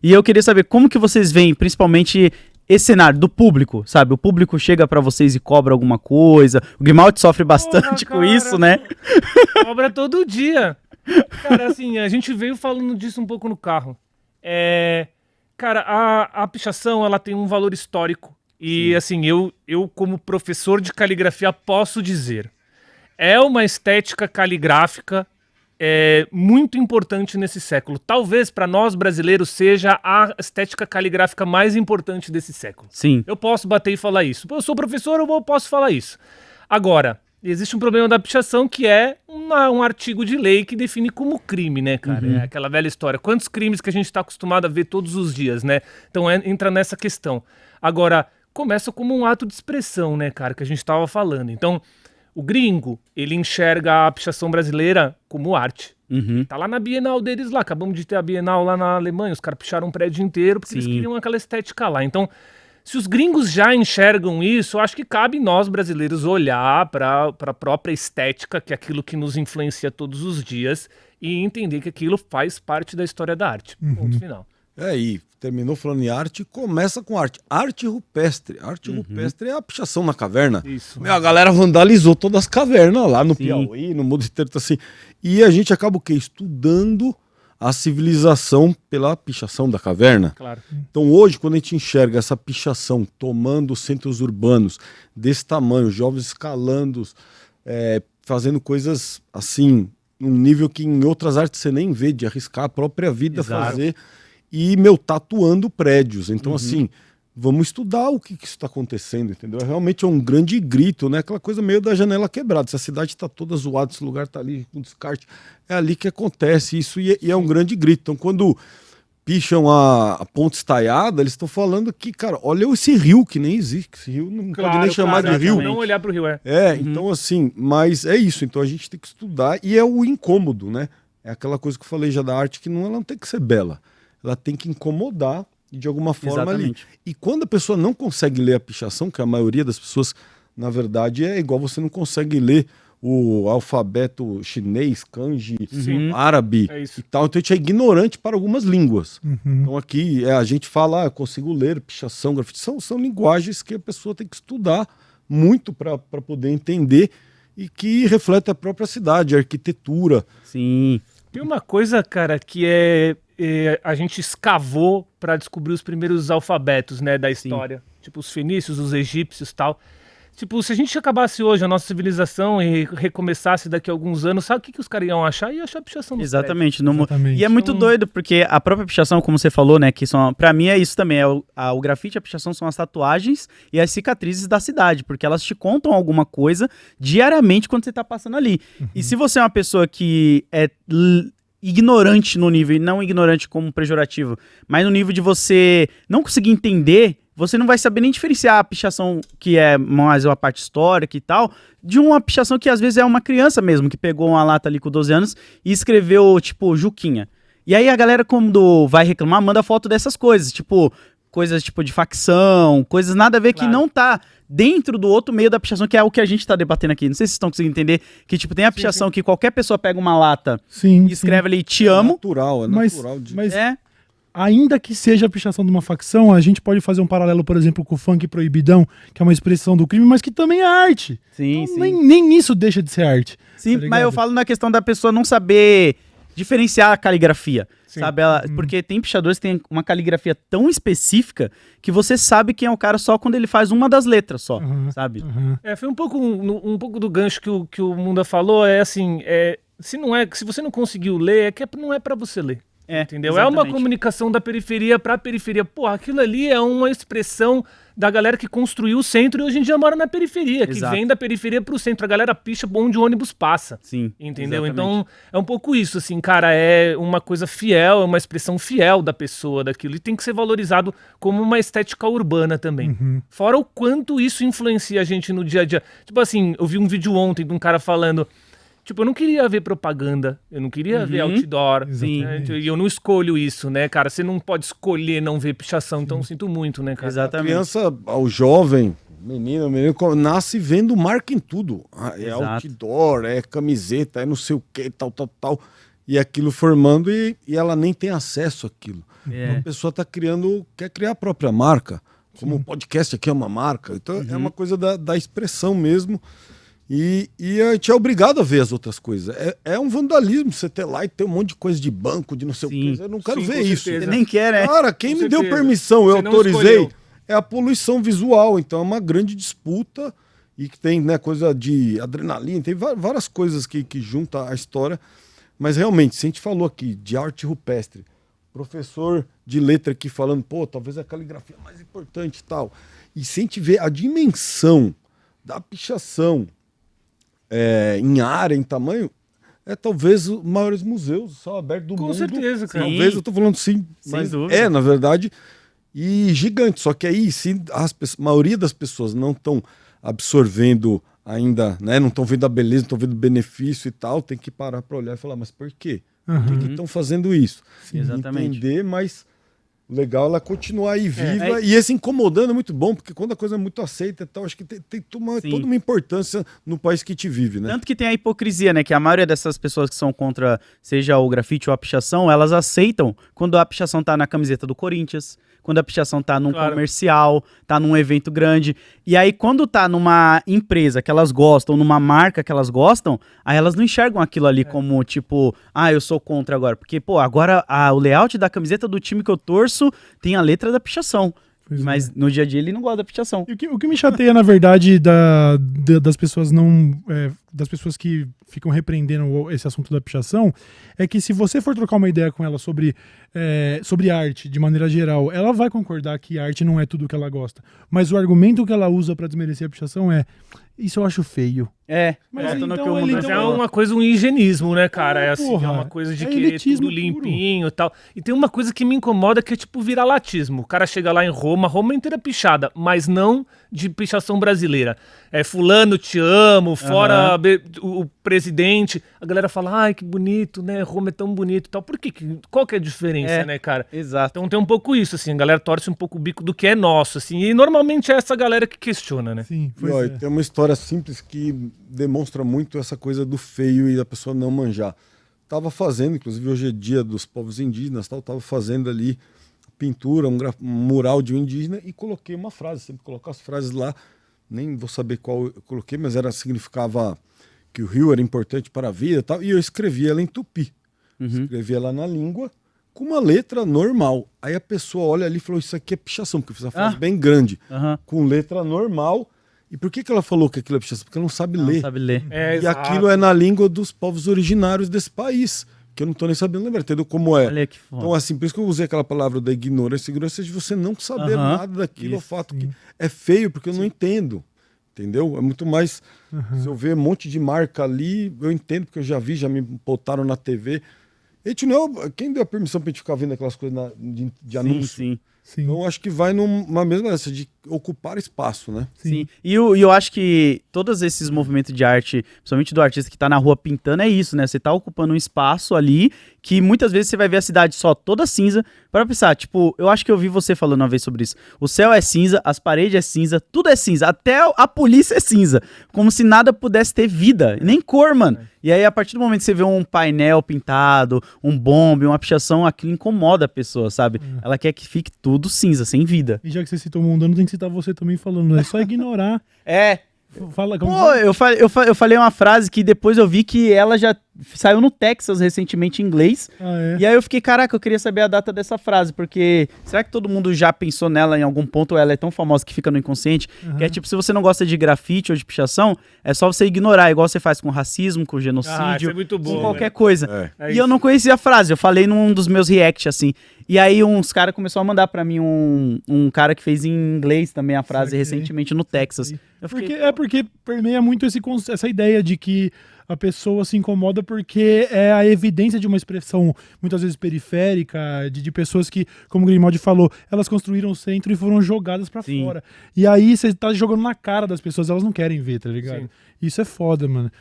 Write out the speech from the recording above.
E eu queria saber como que vocês veem, principalmente, esse cenário do público, sabe? O público chega pra vocês e cobra alguma coisa. O Grimaldi sofre bastante com isso, né? Cobra todo dia. Cara, assim, a gente veio falando disso um pouco no carro. Cara, a pichação, ela tem um valor histórico. E, assim, eu como professor de caligrafia posso dizer, é uma estética caligráfica muito importante nesse século. Talvez para nós brasileiros seja a estética caligráfica mais importante desse século. Sim. Eu posso bater e falar isso. Eu sou professor, eu posso falar isso. Agora, existe um problema da pichação que é um artigo de lei que define como crime, né, cara? É aquela velha história. Quantos crimes que a gente está acostumado a ver todos os dias, né? Então entra nessa questão. Agora, começa como um ato de expressão, né, cara, que a gente estava falando. Então, o gringo, ele enxerga a pichação brasileira como arte. Tá lá na Bienal deles lá, acabamos de ter a Bienal lá na Alemanha, os caras picharam um prédio inteiro porque eles queriam aquela estética lá. Então, se os gringos já enxergam isso, eu acho que cabe nós brasileiros olhar para a própria estética, que é aquilo que nos influencia todos os dias, e entender que aquilo faz parte da história da arte. Ponto final. E terminou falando em arte, começa com arte. Arte rupestre. Arte rupestre é a pichação na caverna. Isso. A galera vandalizou todas as cavernas lá no Piauí, no mundo inteiro, assim. E a gente acaba o quê? Estudando a civilização pela pichação da caverna. Claro. Então hoje, quando a gente enxerga essa pichação tomando os centros urbanos desse tamanho, jovens escalando, fazendo coisas assim, num nível que em outras artes você nem vê, de arriscar a própria vida fazer... E, tatuando prédios. Então, assim, vamos estudar o que isso está acontecendo, entendeu? Realmente é um grande grito, né? Aquela coisa meio da janela quebrada. Se a cidade está toda zoada, esse lugar está ali com descarte, é ali que acontece isso e é um grande grito. Então, quando picham a ponte estaiada, eles estão falando que, cara, olha esse rio que nem existe. Esse rio não pode nem chamar de rio. Não olhar para o rio, Então, assim, mas é isso. Então, a gente tem que estudar e é o incômodo, né? É aquela coisa que eu falei já da arte que ela não tem que ser bela. Ela tem que incomodar de alguma forma ali. E quando a pessoa não consegue ler a pichação, que a maioria das pessoas, na verdade, é igual você não consegue ler o alfabeto chinês, kanji, árabe e tal. Então a gente é ignorante para algumas línguas. Então aqui a gente fala, eu consigo ler pichação, grafite. São linguagens que a pessoa tem que estudar muito para poder entender e que reflete a própria cidade, a arquitetura. Sim. Tem uma coisa, cara, que a gente escavou para descobrir os primeiros alfabetos, né, da história. Tipo, os fenícios, os egípcios e tal. Tipo, se a gente acabasse hoje a nossa civilização e recomeçasse daqui a alguns anos, sabe o que os caras iam achar? Ia achar a pichação dos prédios. Exatamente. E é muito doido, porque a própria pichação, como você falou, né, que pra mim é isso também, o grafite e a pichação são as tatuagens e as cicatrizes da cidade, porque elas te contam alguma coisa diariamente quando você tá passando ali. E se você é uma pessoa que é ignorante no nível, e não ignorante como pejorativo, mas no nível de você não conseguir entender, você não vai saber nem diferenciar a pichação que é mais uma parte histórica e tal, de uma pichação que às vezes é uma criança mesmo, que pegou uma lata ali com 12 anos e escreveu, tipo, Juquinha. E aí a galera, quando vai reclamar, manda foto dessas coisas, tipo, coisas tipo de facção, coisas nada a ver que não tá dentro do outro meio da pichação, que é o que a gente tá debatendo aqui. Não sei se vocês estão conseguindo entender, que tipo, tem a pichação que qualquer pessoa pega uma lata e escreve ali, te amo. Natural. Mas ainda que seja a pichação de uma facção, a gente pode fazer um paralelo, por exemplo, com o funk proibidão, que é uma expressão do crime, mas que também é arte. Então, nem isso deixa de ser arte. Sim, tá, mas eu falo na questão da pessoa não saber diferenciar a caligrafia, sabe? Porque tem pichadores que tem uma caligrafia tão específica que você sabe quem é o cara só quando ele faz uma das letras só, sabe? Foi um pouco do gancho que o Munda falou, assim, se você não conseguiu ler, não é pra você ler. Entendeu? Exatamente. É uma comunicação da periferia pra periferia. Pô, aquilo ali é uma expressão da galera que construiu o centro e hoje em dia mora na periferia, que vem da periferia pro centro. A galera picha onde o ônibus passa. Sim. Entendeu? Exatamente. Então, é um pouco isso, assim, cara, é uma coisa fiel, é uma expressão fiel da pessoa, daquilo. E tem que ser valorizado como uma estética urbana também. Fora o quanto isso influencia a gente no dia a dia. Tipo assim, eu vi um vídeo ontem de um cara falando... Tipo, eu não queria ver propaganda, eu não queria ver outdoor, né? E eu não escolho isso, né, cara? Você não pode escolher não ver pichação, então eu sinto muito, né, cara? Exatamente. A criança, o jovem, menino, nasce vendo marca em tudo. É outdoor, é camiseta, é não sei o que, tal. e aquilo formando e ela nem tem acesso àquilo. Então a pessoa quer criar a própria marca, como o podcast aqui é uma marca. Então é uma coisa da expressão mesmo. E a gente é obrigado a ver as outras coisas. É um vandalismo você ter lá e ter um monte de coisa de banco, de não sei o que. Eu não quero ver isso. Você nem quer, né? Cara, quem me deu permissão, eu autorizei. É a poluição visual. Então é uma grande disputa e que tem, né, coisa de adrenalina, tem várias coisas que juntam a história. Mas realmente, se a gente falou aqui de arte rupestre, professor de letra aqui falando, pô, talvez a caligrafia é mais importante e tal. E se a gente vê a dimensão da pichação em área, em tamanho, é talvez os maiores museus só abertos do mundo. Com certeza, cara. Talvez eu tô falando sim, mas na verdade, e gigante. Só que aí, se a maioria das pessoas não estão absorvendo ainda, né, não estão vendo a beleza, não estão vendo o benefício e tal, tem que parar para olhar e falar, mas por quê? Por que estão fazendo isso? Sim, exatamente. Entender, mas o legal é ela continuar aí viva. E esse incomodando é muito bom, porque quando a coisa é muito aceita e tal, acho que tem toda uma importância no país que te vive, né? Tanto que tem a hipocrisia, né? Que a maioria dessas pessoas que são contra, seja o grafite ou a pichação, elas aceitam quando a pichação tá na camiseta do Corinthians, quando a pichação tá num comercial, tá num evento grande. E aí, quando tá numa empresa que elas gostam, numa marca que elas gostam, aí elas não enxergam aquilo ali como, tipo, eu sou contra agora. Porque, pô, agora o layout da camiseta do time que eu torço tem a letra da pichação. Mas no dia a dia ele não gosta da pichação. E o que me chateia, na verdade, das pessoas das pessoas que ficam repreendendo esse assunto da pichação, é que se você for trocar uma ideia com ela sobre arte, de maneira geral, ela vai concordar que arte não é tudo que ela gosta. Mas o argumento que ela usa pra desmerecer a pichação isso eu acho feio. Mas é uma coisa, um higienismo, né, cara? É assim, é uma coisa de querer tudo limpinho e tal. E tem uma coisa que me incomoda que é tipo viralatismo. O cara chega lá em Roma inteira pichada, mas não de pichação brasileira. Fulano, te amo, fora o presidente. A galera fala, ai, que bonito, né? Roma é tão bonito e tal. Por quê? Qual que é a diferença, né, cara? Exato. Então tem um pouco isso, assim, a galera torce um pouco o bico do que é nosso, assim. E normalmente é essa galera que questiona, né? Sim, tem uma história simples que demonstra muito essa coisa do feio e da pessoa não manjar. Tava fazendo, inclusive hoje é dia dos povos indígenas, tava fazendo ali pintura, um mural de um indígena e coloquei uma frase, sempre coloco as frases lá, nem vou saber qual eu coloquei, mas significava que o rio era importante para a vida e tal, e eu escrevi ela em tupi. Escrevi ela na língua com uma letra normal. Aí a pessoa olha ali e falou, isso aqui é pichação, porque eu fiz uma frase bem grande, com letra normal. E por que ela falou que aquilo é pichação? Porque ela não sabe ler. Não sabe ler. E aquilo é na língua dos povos originários desse país, que eu não tô nem sabendo lembrar, entendeu como é. Olha que foda. Então, assim, por isso que eu usei aquela palavra da ignorância. Ignorância de você não saber nada daquilo, o fato que é feio, porque eu não entendo. Entendeu? É muito mais... Se eu ver um monte de marca ali, eu entendo, porque eu já vi, já me botaram na TV. Quem deu a permissão pra gente ficar vendo aquelas coisas de anúncio? Sim. Então, acho que vai numa mesma dessa, de ocupar espaço, né? Sim. E eu acho que todos esses movimentos de arte, principalmente do artista que tá na rua pintando, é isso, né? Você tá ocupando um espaço ali que muitas vezes você vai ver a cidade só toda cinza. Para pensar, tipo, eu acho que eu vi você falando uma vez sobre isso. O céu é cinza, as paredes é cinza, tudo é cinza. Até a polícia é cinza. Como se nada pudesse ter vida, nem cor, mano. E aí, a partir do momento que você vê um painel pintado, um bombe, uma pichação, aquilo incomoda a pessoa, sabe? Ela quer que fique tudo cinza, sem vida. E já que você citou o Mundano, tem que citar você também falando. É só ignorar. Fala, como eu falei uma frase que depois eu vi que ela já saiu no Texas recentemente em inglês. E aí eu fiquei, caraca, eu queria saber a data dessa frase, porque será que todo mundo já pensou nela em algum ponto, ou ela é tão famosa que fica no inconsciente? Que é tipo, se você não gosta de grafite ou de pichação, é só você ignorar, igual você faz com racismo, com genocídio, é muito bom, com qualquer coisa. E eu não conhecia a frase, eu falei num dos meus reacts, assim. E aí uns caras começaram a mandar pra mim um cara que fez em inglês também a frase recentemente no Texas. Eu fiquei... Porque permeia muito essa ideia de que a pessoa se incomoda porque é a evidência de uma expressão muitas vezes periférica, de pessoas que, como o Grimaldi falou, elas construíram o centro e foram jogadas pra fora. E aí você tá jogando na cara das pessoas, elas não querem ver, tá ligado? Sim. Isso é foda, mano.